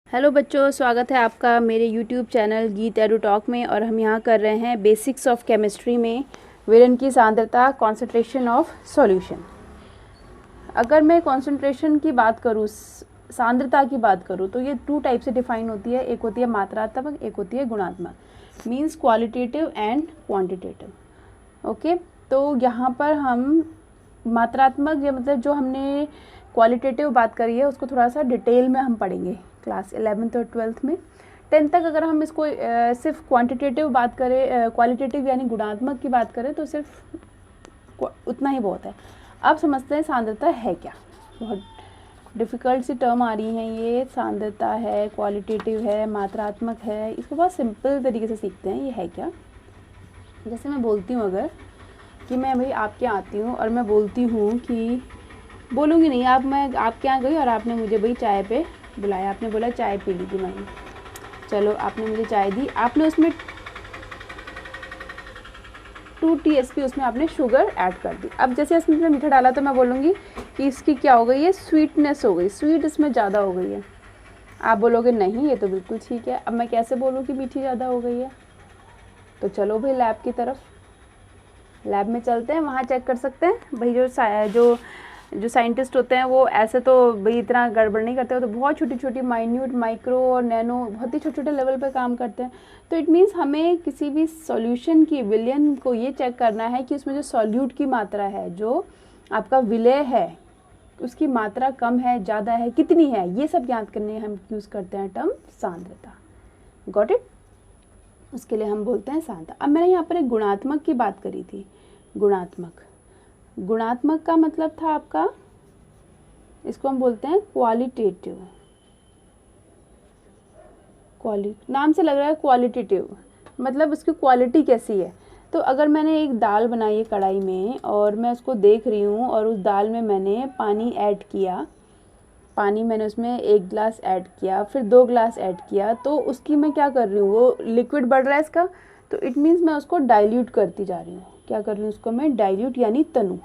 Hello बच्चों, स्वागत है आपका मेरे यूट्यूब चैनल गीत एडू टॉक में। और हम यहाँ कर रहे हैं बेसिक्स ऑफ केमिस्ट्री में विलेन की सांद्रता, कॉन्सेंट्रेशन ऑफ सॉल्यूशन। अगर मैं कॉन्सेंट्रेशन की बात करूँ, सांद्रता की बात करूँ, तो ये टू टाइप से डिफाइन होती है। एक होती है मात्रात्मक, एक होती है गुणात्मक। Means qualitative and quantitative. Okay, तो यहाँ पर हम मात्रात्मक या मतलब जो हमने क्वालिटेटिव बात करी है उसको थोड़ा सा डिटेल में हम पढ़ेंगे क्लास 11th और 12th में। 10th तक अगर हम इसको सिर्फ क्वांटिटेटिव बात करें, क्वालिटेटिव यानी गुणात्मक की बात करें, तो सिर्फ उतना ही बहुत है। अब समझते हैं सांद्रता है क्या। बहुत डिफ़िकल्ट सी टर्म आ रही हैं ये। सांद्रता है, क्वालिटेटिव है, मात्रात्मक है, इसको बहुत सिंपल तरीके से सीखते हैं। ये है क्या? जैसे मैं बोलती हूँ अगर कि मैं भाई आपके यहाँ आती हूँ और मैं बोलती हूँ कि बोलूँगी नहीं, मैं आपके यहाँ गई और आपने मुझे भाई चाय पे बुलाया, आपने बोला चाय पी लीजिए मैंने, चलो आपने मुझे चाय दी, आपने उसमें 2 TSP उसमें आपने शुगर ऐड कर दी। अब जैसे इसमें मीठा डाला तो मैं बोलूँगी कि इसकी क्या हो गई है, स्वीटनेस हो गई, स्वीट इसमें ज़्यादा हो गई है। आप बोलोगे नहीं ये तो बिल्कुल ठीक है। अब मैं कैसे बोलूँ कि मीठी ज़्यादा हो गई है? तो चलो भाई लैब की तरफ, लैब में चलते हैं, वहाँ चेक कर सकते हैं। भाई जो साइंटिस्ट होते हैं वो ऐसे तो भाई इतना गड़बड़ नहीं करते, वो तो बहुत छोटी छोटी माइन्यूट, माइक्रो और नैनो, बहुत ही छोटे छोटे लेवल पे काम करते हैं। तो इट मीन्स हमें किसी भी सॉल्यूशन की विलयन को ये चेक करना है कि उसमें जो सॉल्यूट की मात्रा है, जो आपका विलय है, उसकी मात्रा कम है, ज़्यादा है, कितनी है, ये सब ज्ञात करने हम यूज़ करते हैं टर्म सांद्रता। Got it? उसके लिए हम बोलते हैं सांद्रता। अब मैंने यहाँ पर एक गुणात्मक की बात करी थी। गुणात्मक का मतलब था आपका, इसको हम बोलते हैं क्वालिटेटिव। नाम से लग रहा है क्वालिटेटिव, मतलब उसकी क्वालिटी कैसी है। तो अगर मैंने एक दाल बनाई है कढ़ाई में और मैं उसको देख रही हूँ और उस दाल में मैंने पानी ऐड किया, पानी मैंने उसमें 1 गिलास ऐड किया, फिर 2 गिलास ऐड किया, तो उसकी मैं क्या कर रही हूँ, वो लिक्विड बढ़ रहा है इसका, तो इट मीन्स मैं उसको डाइल्यूट करती जा रही हूँ। क्या कर रही हूँ उसको मैं? डाइल्यूट यानी तनु।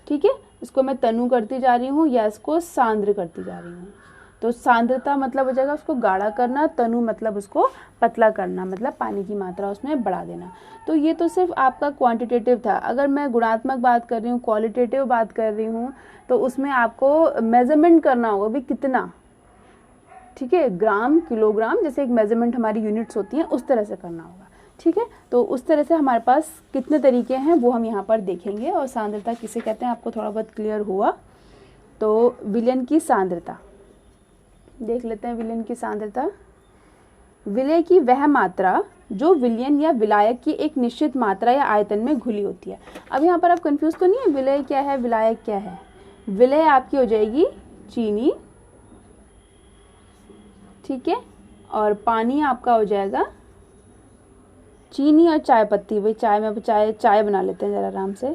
ठीक है, इसको मैं तनु करती जा रही हूँ या इसको सांद्र करती जा रही हूँ। तो सांद्रता मतलब हो जाएगा उसको गाढ़ा करना, तनु मतलब उसको पतला करना, मतलब पानी की मात्रा उसमें बढ़ा देना। तो ये तो सिर्फ आपका क्वांटिटेटिव था। अगर मैं गुणात्मक बात कर रही हूँ, क्वालिटेटिव बात कर रही हूँ, तो उसमें आपको मेजरमेंट करना होगा भी कितना। ठीक है, ग्राम, किलोग्राम, जैसे एक मेजरमेंट हमारी यूनिट्स होती हैं उस तरह से करना होगा। ठीक है, तो उस तरह से हमारे पास कितने तरीके हैं वो हम यहाँ पर देखेंगे। और सांद्रता किसे कहते हैं आपको थोड़ा बहुत क्लियर हुआ। तो विलयन की सांद्रता देख लेते हैं। विलयन की सांद्रता, विलय की वह मात्रा जो विलयन या विलायक की एक निश्चित मात्रा या आयतन में घुली होती है। अब यहाँ पर आप कंफ्यूज तो नहीं है, विलय क्या है, विलायक क्या है? विलय आपकी हो जाएगी चीनी, ठीक है, और पानी आपका हो जाएगा चीनी और चाय पत्ती। भाई चाय में चाय बना लेते हैं ज़रा आराम से।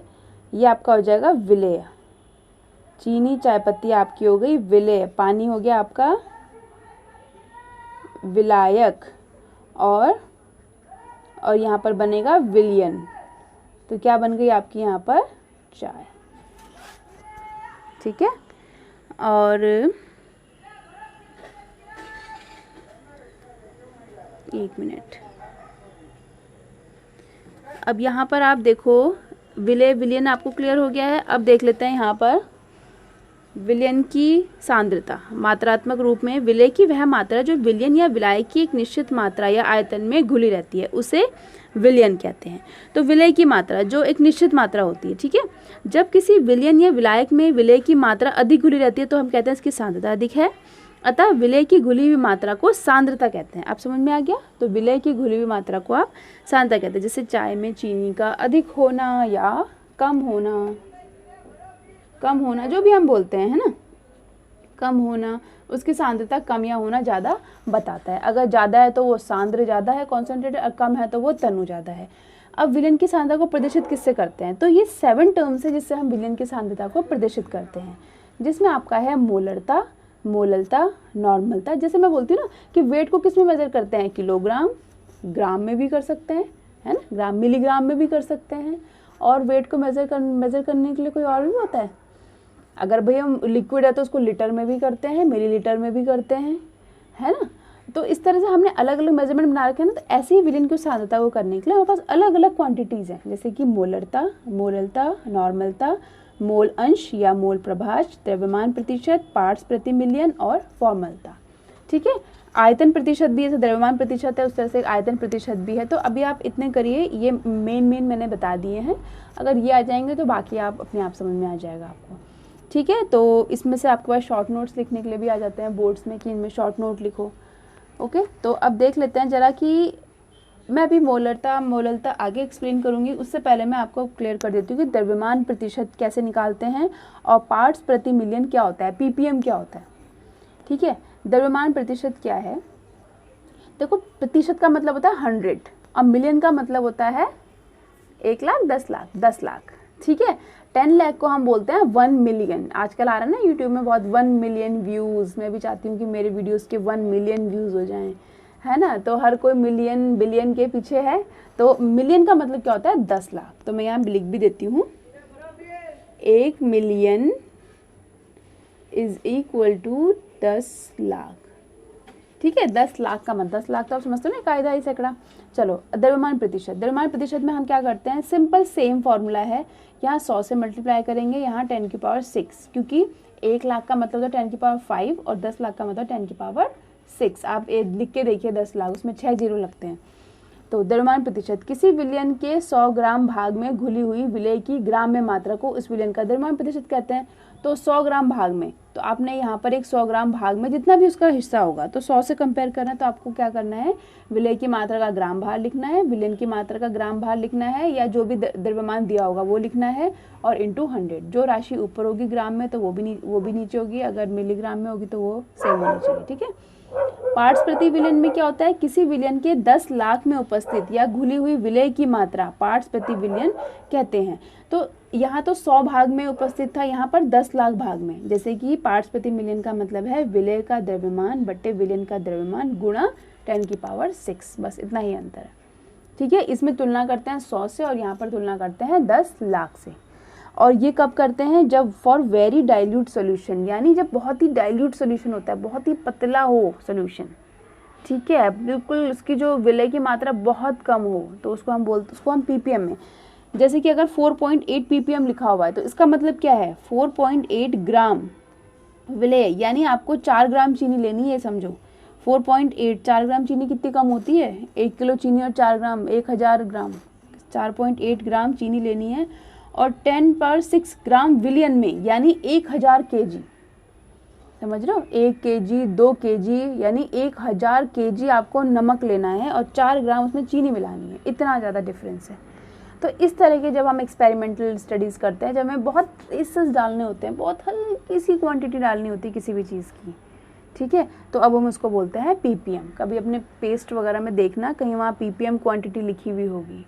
ये आपका हो जाएगा विलेय। चीनी, चाय पत्ती आपकी हो गई विलेय, पानी हो गया आपका विलायक, और यहाँ पर बनेगा विलयन। तो क्या बन गई आपकी यहाँ पर? चाय। ठीक है, और एक मिनट, अब यहाँ पर आप देखो विलय, विलयन आपको क्लियर हो गया है। अब देख लेते हैं यहाँ पर विलयन की सांद्रता। मात्रात्मक रूप में विलय की वह मात्रा जो विलयन या विलायक की एक निश्चित मात्रा या आयतन में घुली रहती है, उसे विलयन कहते हैं। तो विलय की मात्रा जो एक निश्चित मात्रा होती है, ठीक है, जब किसी विलयन या विलायक में विलय की मात्रा अधिक घुली रहती है तो हम कहते हैं इसकी सांद्रता अधिक है। अतः विलय की घुली हुई मात्रा को सांद्रता कहते हैं। आप समझ में आ गया? तो विलय की घुली हुई मात्रा को आप सांद्रता कहते हैं। जैसे चाय में चीनी का अधिक होना या कम होना, जो भी हम बोलते हैं, है ना, कम होना, उसकी सांद्रता कम या होना ज़्यादा बताता है। अगर ज़्यादा है तो वो सांद्र ज़्यादा है, कॉन्सेंट्रेटेड, और कम है तो वो तनु ज़्यादा है। अब विलयन की सांद्रता को प्रदर्शित किससे करते हैं? तो ये 7 टर्म्स है जिससे हम विलयन की सांद्रता को प्रदर्शित करते हैं, जिसमें आपका है मोलरता, मोललता, नॉर्मलता। जैसे मैं बोलती हूँ ना कि वेट को किस में मेजर करते हैं? किलोग्राम, ग्राम में भी कर सकते हैं, है ना, ग्राम, मिलीग्राम में भी कर सकते हैं। और वेट को मेजर करने के लिए कोई और भी होता है? अगर भाई हम लिक्विड है तो उसको लीटर में भी करते हैं, मिलीलीटर में भी करते हैं, है ना। तो इस तरह से हमने अलग अलग मेजरमेंट बना रखे हैं ना। तो ऐसे ही विलेन की सांद्रता को करने के लिए हमारे पास अलग अलग क्वांटिटीज़ हैं, जैसे कि मोलरता, मोललता, नॉर्मलता, मोल अंश या मोल प्रभाज, द्रव्यमान प्रतिशत, पार्ट्स प्रति मिलियन और फॉर्मलता। ठीक है, आयतन प्रतिशत भी है, जैसे द्रव्यमान प्रतिशत है उस तरह से आयतन प्रतिशत भी है। तो अभी आप इतने करिए, ये मेन मैंने बता दिए हैं। अगर ये आ जाएंगे तो बाकी आप अपने आप समझ में आ जाएगा आपको। ठीक है, तो इसमें से आपके पास शॉर्ट नोट्स लिखने के लिए भी आ जाते हैं बोर्ड्स में कि इनमें शॉर्ट नोट लिखो। ओके, तो अब देख लेते हैं जरा कि मैं अभी मोललता आगे एक्सप्लेन करूंगी, उससे पहले मैं आपको क्लियर कर देती हूँ कि द्रव्यमान प्रतिशत कैसे निकालते हैं और पार्ट्स प्रति मिलियन क्या होता है, पीपीएम क्या होता है। ठीक है, द्रव्यमान प्रतिशत क्या है, देखो प्रतिशत का मतलब होता है 100 और मिलियन का मतलब होता है 1 लाख, 10 लाख, 10 लाख। ठीक है, 10 लाख को हम बोलते हैं 1 मिलियन। आजकल आ रहा है ना यूट्यूब में बहुत 1 मिलियन व्यूज़। मैं भी चाहती हूँ कि मेरे वीडियोस के 1 मिलियन व्यूज़ हो जाएं, है ना। तो हर कोई मिलियन बिलियन के पीछे है। तो मिलियन का मतलब क्या होता है, 10 लाख। तो मैं यहाँ लिख भी देती हूँ, 1 million is equal to 10 lakh. ठीक है, 10 लाख का मतलब 10 लाख तो आप समझते हो ना, कायदा ही सैकड़ा। चलो द्रव्यमान प्रतिशत में हम क्या करते हैं, सिंपल सेम फॉर्मूला है। यहाँ 100 से मल्टीप्लाई करेंगे, यहाँ 10 की पावर 6, क्योंकि 1 लाख का मतलब होता है 10 की पावर 5 और 10 लाख का मतलब 10 की पावर 6। आप लिख के देखिए 10 लाख, उसमें 6 जीरो लगते हैं। तो द्रव्यमान प्रतिशत, किसी विलयन के 100 ग्राम भाग में घुली हुई विलय की ग्राम में मात्रा को उस विलयन का द्रव्यमान प्रतिशत कहते हैं। तो 100 ग्राम भाग में, तो आपने यहाँ पर एक 100 ग्राम भाग में जितना भी उसका हिस्सा होगा, तो 100 से कंपेयर करना है, तो आपको क्या करना है, विलय की मात्रा का ग्राम भार लिखना है, विलयन की मात्रा का ग्राम भार लिखना है, या जो भी द्रव्यमान दिया होगा वो लिखना है, और इंटू 100। जो राशि ऊपर होगी ग्राम में तो वो भी नीचे होगी, अगर मिलीग्राम में होगी तो वो सेम होनी चाहिए। ठीक है, पार्ट्स प्रति विलयन में क्या होता है, किसी विलयन के 10 लाख में उपस्थित या घुली हुई विलय की मात्रा पार्ट्स प्रति विलयन कहते हैं। तो यहाँ तो 100 भाग में उपस्थित था, यहाँ पर 10 लाख भाग में। जैसे कि पार्ट्स प्रति मिलियन का मतलब है विलय का द्रव्यमान बट्टे विलयन का द्रव्यमान गुणा 10 की पावर 6, बस इतना ही अंतर है। ठीक है, इसमें तुलना करते हैं 100 से और यहाँ पर तुलना करते हैं 10 लाख से। और ये कब करते हैं, जब फॉर वेरी डाइल्यूट सोल्यूशन, यानी जब बहुत ही डाइल्यूट सोल्यूशन होता है, बहुत ही पतला हो सोल्यूशन। ठीक है, बिल्कुल उसकी जो विलय की मात्रा बहुत कम हो, तो उसको हम पीपीएम में, जैसे कि अगर 4.8 पीपीएम लिखा हुआ है तो इसका मतलब क्या है, 4.8 ग्राम विलय, यानी आपको 4 ग्राम चीनी लेनी है। समझो 4.8, 4 ग्राम चीनी कितनी कम होती है, 1 किलो चीनी और 4 ग्राम 1000 ग्राम, 4.8 ग्राम चीनी लेनी है, और 10⁻6 ग्राम विलियन में, यानी 1000 केजी। समझ रहे हो, 1 केजी 2 केजी यानी 1000 केजी आपको नमक लेना है और 4 ग्राम उसमें चीनी मिलानी है। इतना ज़्यादा डिफरेंस है। तो इस तरह के जब हम एक्सपेरिमेंटल स्टडीज़ करते हैं, जब हमें बहुत हिस्सेस डालने होते हैं, बहुत हल्की सी क्वांटिटी डालनी होती है किसी भी चीज़ की, ठीक है, तो अब हम उसको बोलते हैं पीपीएम। कभी अपने पेस्ट वगैरह में देखना, कहीं वहाँ पीपीएम क्वांटिटी लिखी हुई होगी,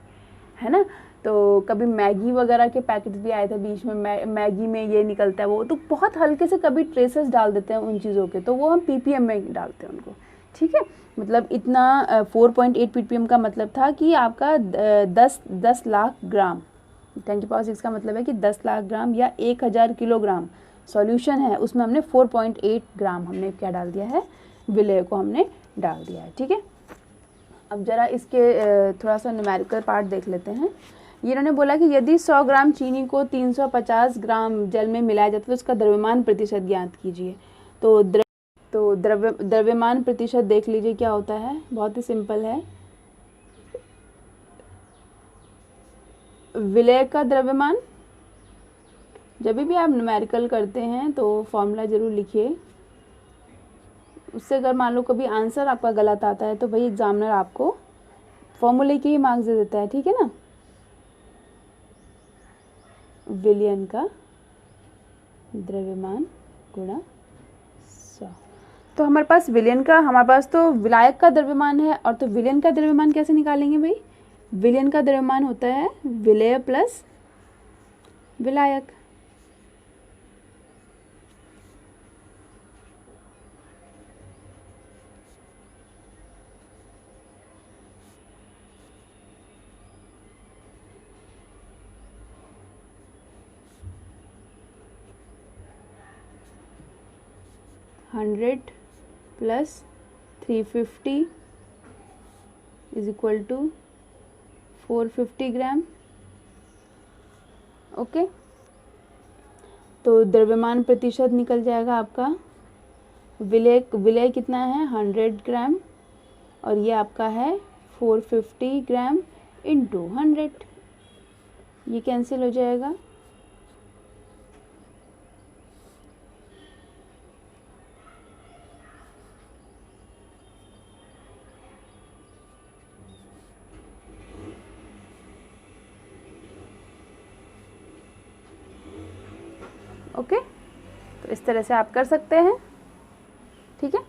है ना। तो कभी मैगी वगैरह के पैकेट्स भी आए थे बीच में, मैगी में ये निकलता है वो, तो बहुत हल्के से कभी ट्रेसेस डाल देते हैं उन चीज़ों के, तो वो हम पीपीएम में डालते हैं उनको। ठीक है, मतलब इतना 4.8 पीपीएम का मतलब था कि आपका 10 लाख ग्राम, 10 की पावर 6 का मतलब है कि 10 लाख ग्राम या 1000 किलोग्राम सॉल्यूशन है, उसमें हमने 4.8 ग्राम हमने क्या डाल दिया है, विलय को हमने डाल दिया है। ठीक है, अब जरा इसके थोड़ा सा न्यूमेरिकल पार्ट देख लेते हैं। ये इन्होंने बोला कि यदि 100 ग्राम चीनी को 350 ग्राम जल में मिलाया जाता है तो उसका द्रव्यमान प्रतिशत ज्ञात कीजिए। तो द्रव्यमान प्रतिशत देख लीजिए क्या होता है, बहुत ही सिंपल है। विलय का द्रव्यमान, जब भी आप न्यूमेरिकल करते हैं तो फॉर्मूला जरूर लिखिए, उससे अगर मान लो कभी आंसर आपका गलत आता है तो भाई एग्जामिनर आपको फॉर्मूले के ही मार्क्स दे देता है। ठीक है ना, विलयन का द्रव्यमान गुणा 100। तो हमारे पास विलयन का, हमारे पास तो विलायक का द्रव्यमान है, और तो विलयन का द्रव्यमान कैसे निकालेंगे भाई, विलयन का द्रव्यमान होता है विलय प्लस विलायक। 100 plus 350 is equal to 450 gram. Okay, तो द्रव्यमान प्रतिशत निकल जाएगा आपका। विलय कितना है 100 ग्राम और ये आपका है 450 ग्राम इंटू 100, ये कैंसिल हो जाएगा। ओके, तो इस तरह से आप कर सकते हैं। ठीक है,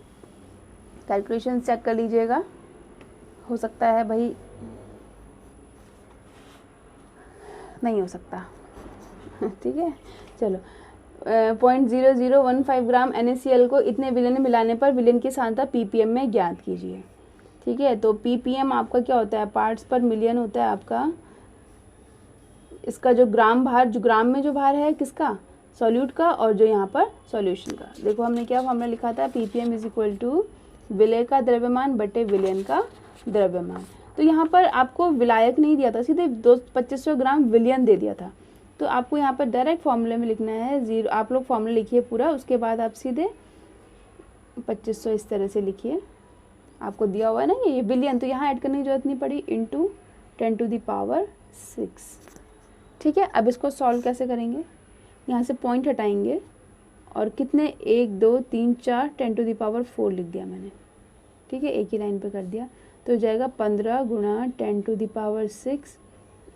कैलकुलेशन चेक कर लीजिएगा, हो सकता है भाई नहीं हो सकता। ठीक है, चलो 0.0015 ग्राम NaCl को इतने विलयन मिलाने पर विलयन की सांद्रता ppm में ज्ञात कीजिए। ठीक है, तो ppm आपका क्या होता है, पार्ट्स पर मिलियन होता है आपका। इसका जो ग्राम भार, जो ग्राम में जो भार है किसका, सॉल्यूट का, और जो यहाँ पर सॉल्यूशन का। देखो हमने क्या फॉर्मूला लिखा था, ppm इज इक्वल टू विलय का द्रव्यमान बटे विलयन का द्रव्यमान। तो यहाँ पर आपको विलायक नहीं दिया था, सीधे 2500 ग्राम विलयन दे दिया था। तो आपको यहाँ पर डायरेक्ट फॉर्मूले में लिखना है 0, आप लोग फॉर्मूला लिखिए पूरा, उसके बाद आप सीधे 2500 इस तरह से लिखिए। आपको दिया हुआ है ना ये विलयन, तो यहाँ ऐड करने की जरूरत नहीं पड़ी, इंटू 10⁶। ठीक है, अब इसको सॉल्व कैसे करेंगे, यहाँ से पॉइंट हटाएंगे और कितने 1 2 3 4 10⁴ लिख दिया मैंने। ठीक है, एक ही लाइन पे कर दिया, तो हो जाएगा 15 गुणा 10⁶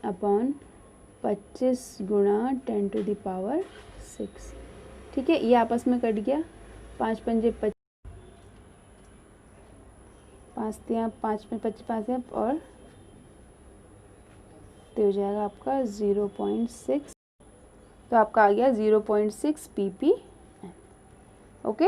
अपॉन 25 गुणा 10⁶। ठीक है, ये आपस में कट गया, 5 पंजे 5 5 में 25 है, और तो हो जाएगा आपका 0.6, तो आपका आ गया 0.6 ppm। ओके।